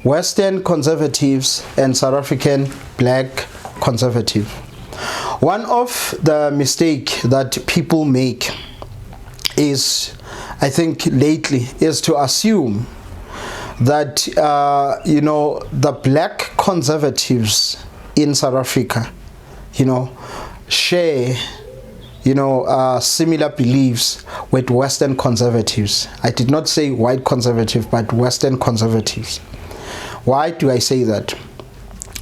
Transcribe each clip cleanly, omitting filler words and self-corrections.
Western conservatives and South African black conservative. One of the mistake that people make is, I think lately, is to assume that the black conservatives in South Africa, share similar beliefs with Western conservatives. I did not say white conservative, but Western conservatives. Why do I say that?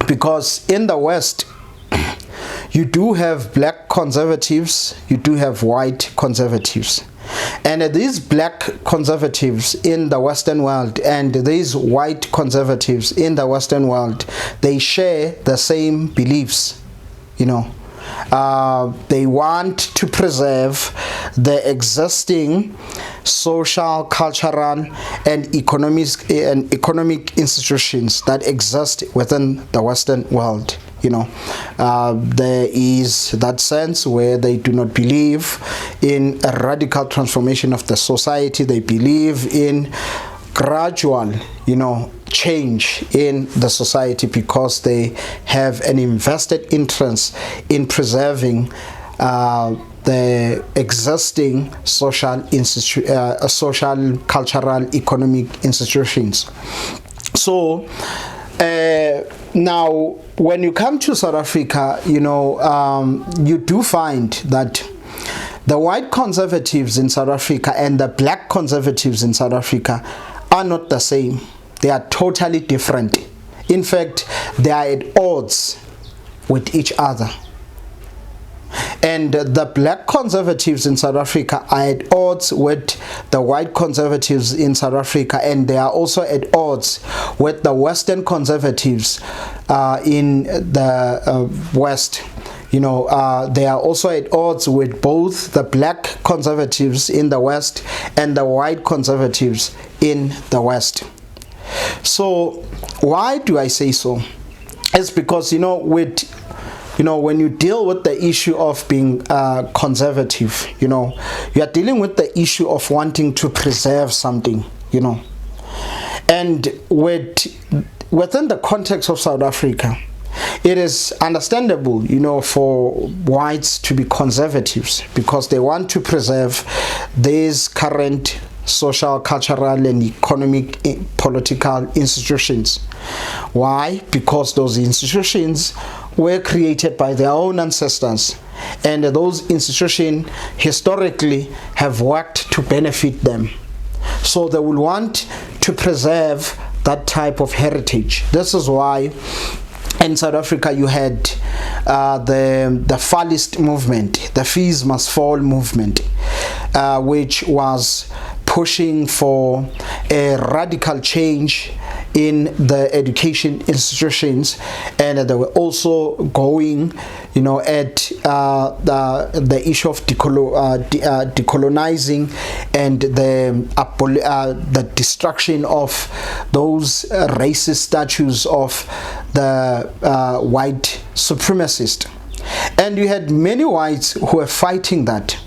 Because in the West, you do have black conservatives, you do have white conservatives. And these black conservatives in the Western world and these white conservatives in the Western world, they share the same beliefs. They want to preserve the existing social, cultural, and economic institutions that exist within the Western world. There is that sense where they do not believe in a radical transformation of the society. They believe in gradual, change in the society because they have an invested interest in preserving the existing social, cultural, economic institutions. So now, when you come to South Africa, you do find that the white conservatives in South Africa and the black conservatives in South Africa are not the same. They are totally different. In fact, they are at odds with each other. And the black conservatives in South Africa are at odds with the white conservatives in South Africa, and they are also at odds with the Western conservatives in the West. They are also at odds with both the black conservatives in the West and the white conservatives in the West. So why do I say so? It's because when you deal with the issue of being conservative, you are dealing with the issue of wanting to preserve something, and within the context of South Africa, it is understandable, for whites to be conservatives because they want to preserve these current social, cultural, and economic, political institutions. Why? Because those institutions were created by their own ancestors, and those institutions historically have worked to benefit them. So they will want to preserve that type of heritage. This is why in South Africa you had the fallist movement, the fees must fall movement, which was pushing for a radical change in the education institutions, and they were also going, at the issue of decolonizing and the destruction of those racist statues of the white supremacists. And you had many whites who were fighting that.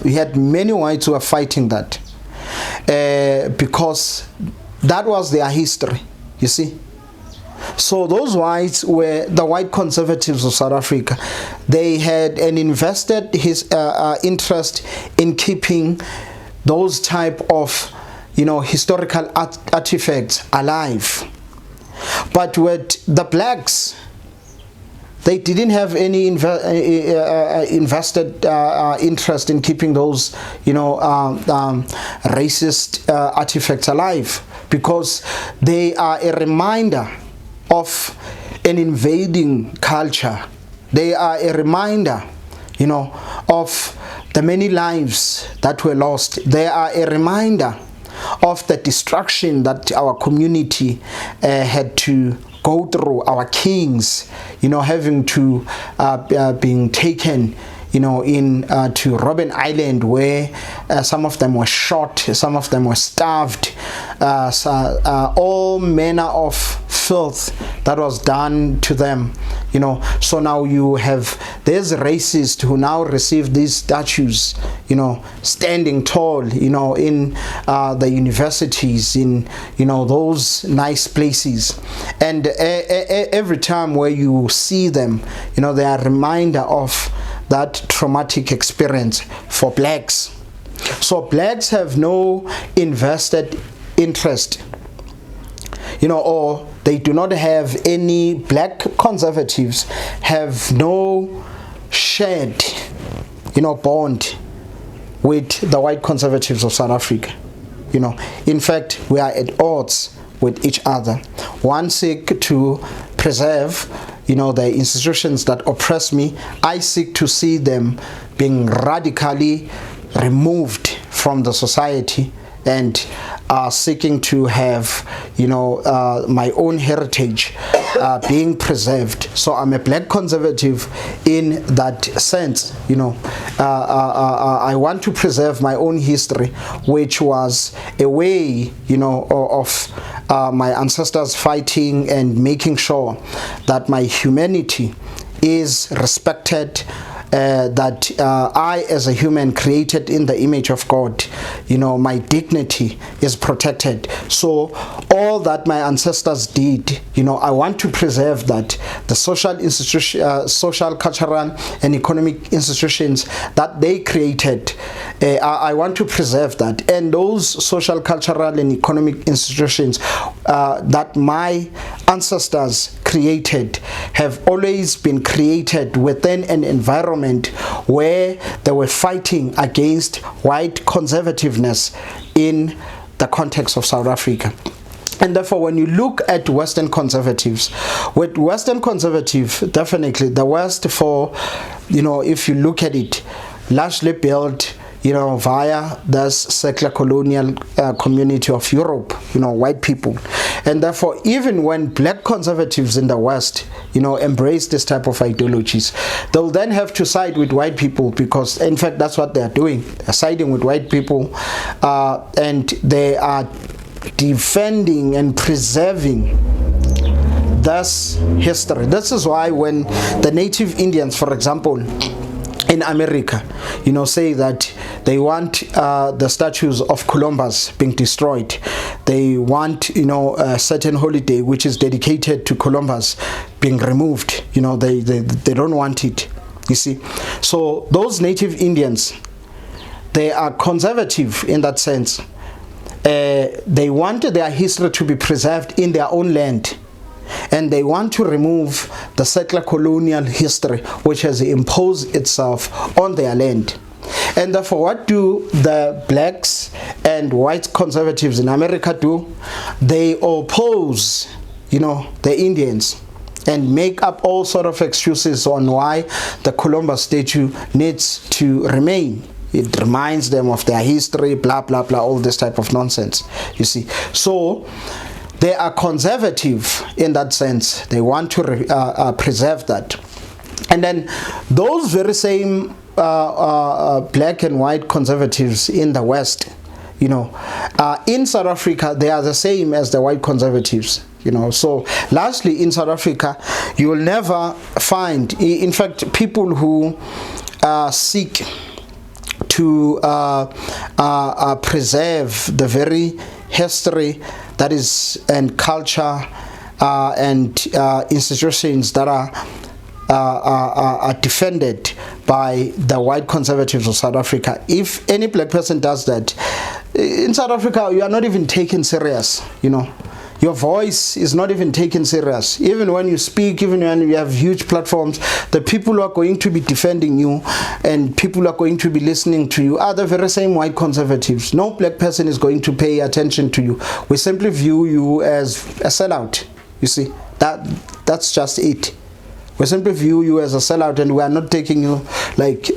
We had many whites who were fighting that because that was their history, you see. So those whites were the white conservatives of South Africa. They had an invested interest in keeping those type of historical artifacts alive. But with the blacks, they didn't have any invested interest in keeping those, racist artifacts alive, because they are a reminder of an invading culture. They are a reminder, of the many lives that were lost. They are a reminder of the destruction that our community had to go through, our kings, having to being taken, in to Robben Island, where some of them were shot, some of them were starved, all manner of filth that was done to them, you know. So now you have, there's racists who now receive these statues, you know, standing tall, you know, in the universities, in, you know, those nice places. And every time where you see them, you know, they are a reminder of that traumatic experience for blacks. So blacks have no invested interest, you know, or they do not have any, black conservatives have no shared, you know, bond with the white conservatives of South Africa. You know, in fact, we are at odds with each other. One seek to preserve, you know, the institutions that oppress me. I seek to see them being radically removed from the society, and seeking to have, you know, my own heritage being preserved. So I'm a black conservative in that sense, you know. I want to preserve my own history, which was a way, you know, of my ancestors fighting and making sure that my humanity is respected, that I, as a human created in the image of God, you know, my dignity is protected. So all that my ancestors did, you know, I want to preserve that. The social institution, social, cultural, and economic institutions that they created, I want to preserve that. And those social, cultural, and economic institutions that my ancestors created have always been created within an environment where they were fighting against white conservativeness in the context of South Africa. And therefore, when you look at Western conservatives, with Western conservative, definitely the West, for, you know, if you look at it, largely built, you know, via this secular colonial community of Europe, you know, white people. And therefore, even when black conservatives in the West, you know, embrace this type of ideologies, they'll then have to side with white people, because in fact that's what they're doing. They're siding with white people, and they are defending and preserving this history. This is why when the native Indians, for example, in America, you know, say that they want the statues of Columbus being destroyed. They want, you know, a certain holiday which is dedicated to Columbus being removed. You know, they don't want it, you see. So those native Indians, they are conservative in that sense. They want their history to be preserved in their own land, and they want to remove the settler colonial history which has imposed itself on their land. And therefore, what do the blacks and white conservatives in America do? They oppose, you know, the Indians, and make up all sort of excuses on why the Columbus statue needs to remain. It reminds them of their history, blah blah blah, all this type of nonsense, you see. So they are conservative in that sense. They want to preserve that. And then those very same black and white conservatives in the West, you know, in South Africa, they are the same as the white conservatives, you know. So lastly, in South Africa, you will never find, in fact, people who seek to preserve the very history that is, and culture and institutions that are defended by the white conservatives of South Africa. If any black person does that in South Africa, you are not even taken serious, you know. Your voice is not even taken serious. Even when you speak, even when you have huge platforms, the people who are going to be defending you and people who are going to be listening to you are the very same white conservatives. No black person is going to pay attention to you. We simply view you as a sellout. You see, that's just it. We simply view you as a sellout, and we are not taking you like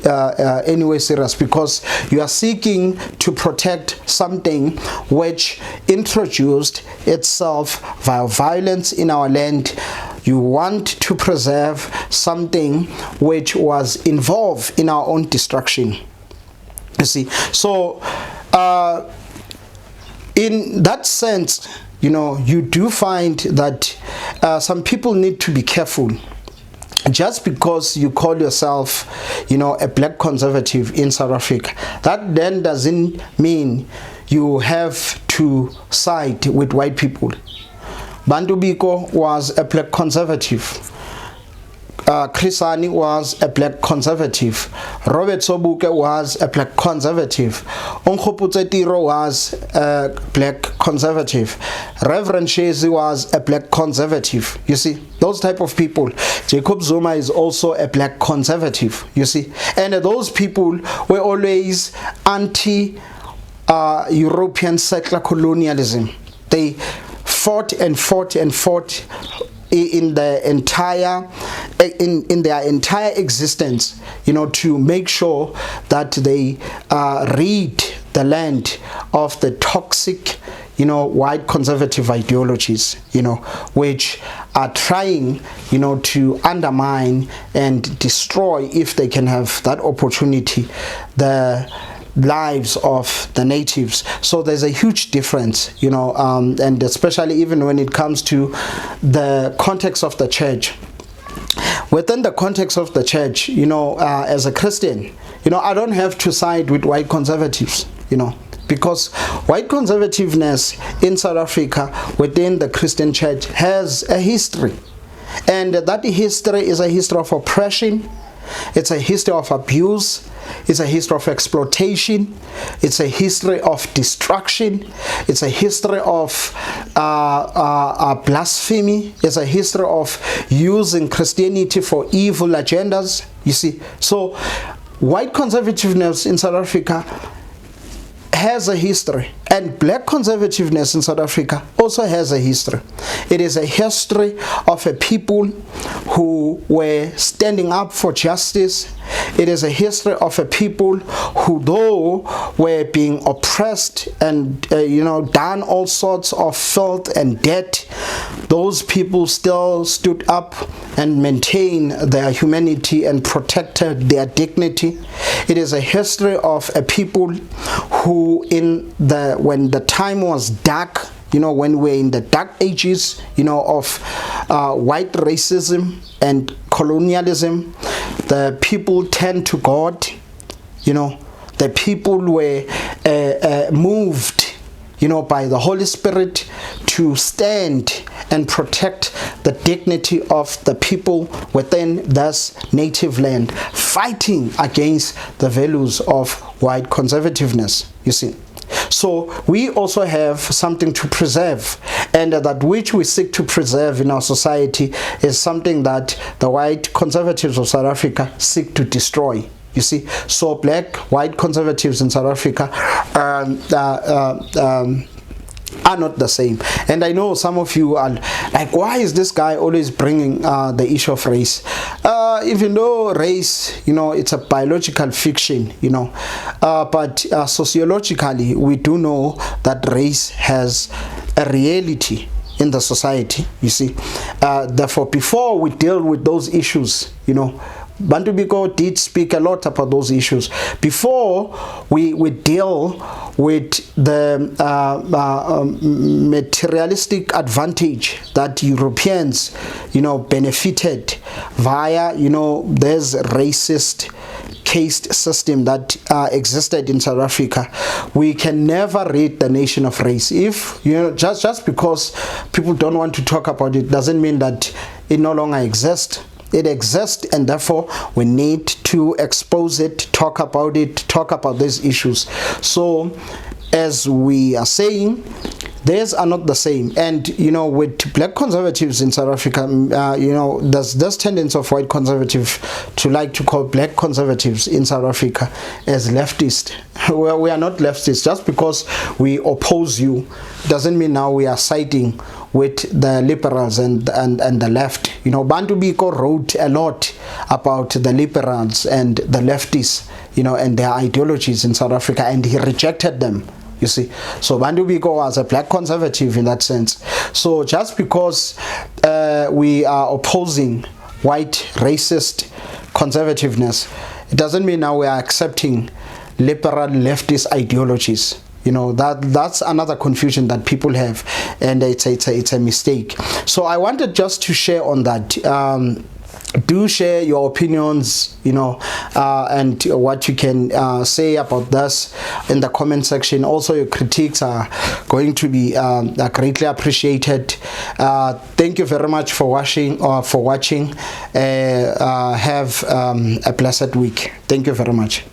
anyway serious, because you are seeking to protect something which introduced itself via violence in our land. You want to preserve something which was involved in our own destruction. You see, so in that sense, you know, you do find that some people need to be careful. Just because you call yourself, a black conservative in South Africa, that then doesn't mean you have to side with white people. Bantu Biko was a black conservative. Chrisani was a black conservative. Robert Sobuke was a black conservative. Onkgopotse Tiro was a black conservative. Reverend Shezi was a black conservative. You see, those type of people. Jacob Zuma is also a black conservative. You see, and those people were always anti-European settler colonialism. They fought and fought and fought in their entire existence, to make sure that they rid the land of the toxic, white conservative ideologies, which are trying, to undermine and destroy, if they can have that opportunity, the lives of the natives. So there's a huge difference, and especially even when it comes to the context of the church. Within the context of the church, as a Christian, I don't have to side with white conservatives, because white conservativeness in South Africa within the Christian church has a history, and that history is a history of oppression. It's a history of abuse. It's a history of exploitation. It's a history of destruction. It's a history of blasphemy. It's a history of using Christianity for evil agendas. You see, so white conservativeness in South Africa has a history, and black conservativeness in South Africa also has a history. It is a history of a people who were standing up for justice. It is a history of a people who, though were being oppressed and done all sorts of filth and dirt, those people still stood up and maintained their humanity and protected their dignity. It is a history of a people who, when the time was dark, when we're in the dark ages, of white racism and colonialism, the people turned to God. The people were moved, by the Holy Spirit to stand and protect the dignity of the people within this native land, fighting against the values of white conservativeness, you see. So we also have something to preserve, and that which we seek to preserve in our society is something that the white conservatives of South Africa seek to destroy. You see, so white conservatives in South Africa are not the same. And I know some of you are like, why is this guy always bringing the issue of race? Even though race, it's a biological fiction, but sociologically, we do know that race has a reality in the society, you see. Therefore, before we deal with those issues, Bantu Biko did speak a lot about those issues. Before we deal with the materialistic advantage that Europeans, benefited via, there's racist caste system that existed in South Africa, we can never rid the nation of race. If just because people don't want to talk about it doesn't mean that it no longer exists. It exists, and therefore we need to expose it, talk about these issues. So as we are saying, theirs are not the same. And with black conservatives in South Africa, there's this tendency of white conservatives to like to call black conservatives in South Africa as leftist. Well, we are not leftist. Just because we oppose you doesn't mean now we are siding with the liberals and the left. Bantu Biko wrote a lot about the liberals and the leftists, and their ideologies in South Africa, and he rejected them. You see, so Bantu Biko was a black conservative in that sense. So just because we are opposing white racist conservativeness, it doesn't mean now we are accepting liberal leftist ideologies. You know, that's another confusion that people have, and it's a mistake. So I wanted just to share on that. Do share your opinions, you know, and what you can say about this in the comment section. Also, your critiques are going to be greatly appreciated. Thank you very much for watching. Have a blessed week. Thank you very much.